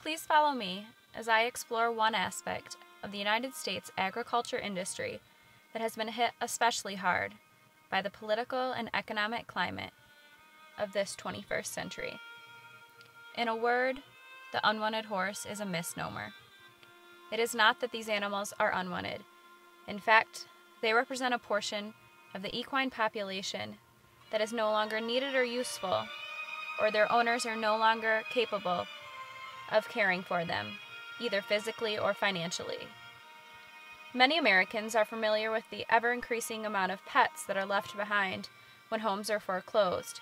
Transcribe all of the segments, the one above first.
Please follow me as I explore one aspect of the United States agriculture industry that has been hit especially hard by the political and economic climate of this 21st century. In a word, the unwanted horse is a misnomer. It is not that these animals are unwanted. In fact, they represent a portion of the equine population that is no longer needed or useful, or their owners are no longer capable of caring for them, either physically or financially. Many Americans are familiar with the ever-increasing amount of pets that are left behind when homes are foreclosed.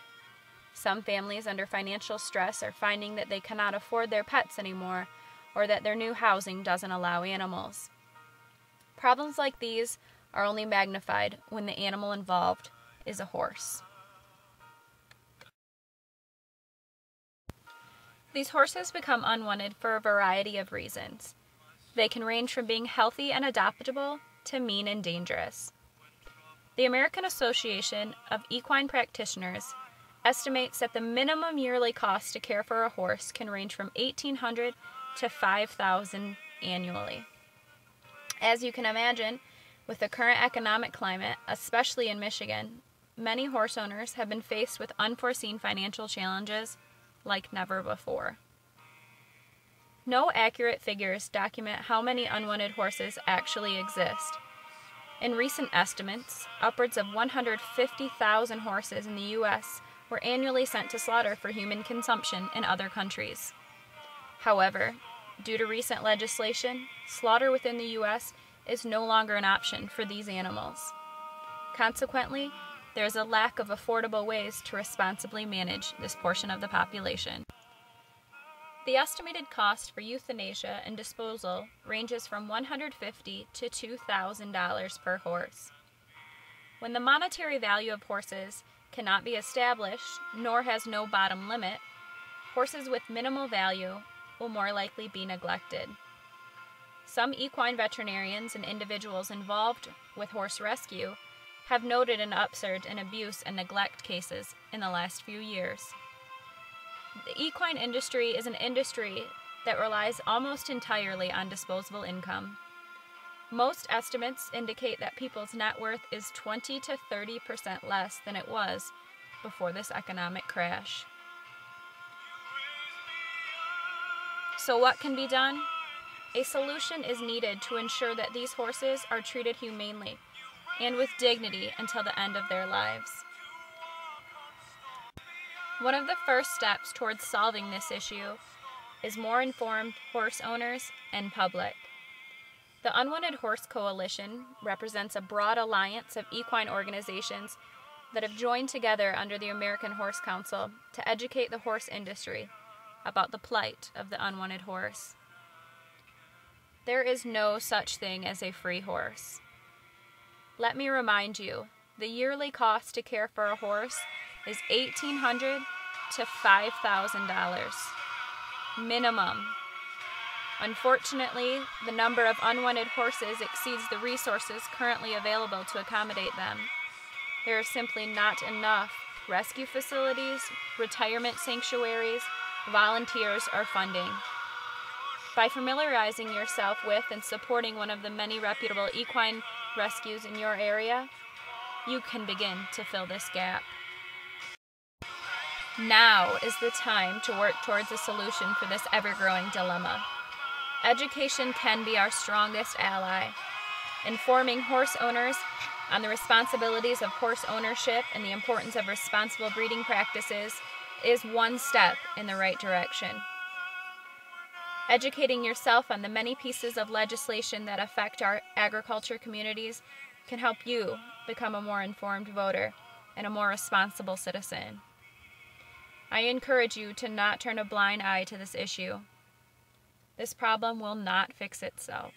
Some families under financial stress are finding that they cannot afford their pets anymore, or that their new housing doesn't allow animals. Problems like these are only magnified when the animal involved is a horse. These horses become unwanted for a variety of reasons. They can range from being healthy and adoptable to mean and dangerous. The American Association of Equine Practitioners estimates that the minimum yearly cost to care for a horse can range from $1,800 to $5,000 annually. As you can imagine, with the current economic climate, especially in Michigan, many horse owners have been faced with unforeseen financial challenges like never before. No accurate figures document how many unwanted horses actually exist. In recent estimates, upwards of 150,000 horses in the U.S. were annually sent to slaughter for human consumption in other countries. However, due to recent legislation, slaughter within the U.S. is no longer an option for these animals. Consequently, there is a lack of affordable ways to responsibly manage this portion of the population. The estimated cost for euthanasia and disposal ranges from $150 to $2,000 per horse. When the monetary value of horses cannot be established, nor has no bottom limit, horses with minimal value will more likely be neglected. Some equine veterinarians and individuals involved with horse rescue have noted an upsurge in abuse and neglect cases in the last few years. The equine industry is an industry that relies almost entirely on disposable income. Most estimates indicate that people's net worth is 20 to 30% less than it was before this economic crash. So what can be done? A solution is needed to ensure that these horses are treated humanely and with dignity until the end of their lives. One of the first steps towards solving this issue is more informed horse owners and public. The Unwanted Horse Coalition represents a broad alliance of equine organizations that have joined together under the American Horse Council to educate the horse industry about the plight of the unwanted horse. There is no such thing as a free horse. Let me remind you, the yearly cost to care for a horse is $1,800 to $5,000 minimum. Unfortunately, the number of unwanted horses exceeds the resources currently available to accommodate them. There are simply not enough rescue facilities, retirement sanctuaries, volunteers, or funding. By familiarizing yourself with and supporting one of the many reputable equine rescues in your area, you can begin to fill this gap. Now is the time to work towards a solution for this ever-growing dilemma. Education can be our strongest ally. Informing horse owners on the responsibilities of horse ownership and the importance of responsible breeding practices is one step in the right direction. Educating yourself on the many pieces of legislation that affect our agriculture communities can help you become a more informed voter and a more responsible citizen. I encourage you to not turn a blind eye to this issue. This problem will not fix itself.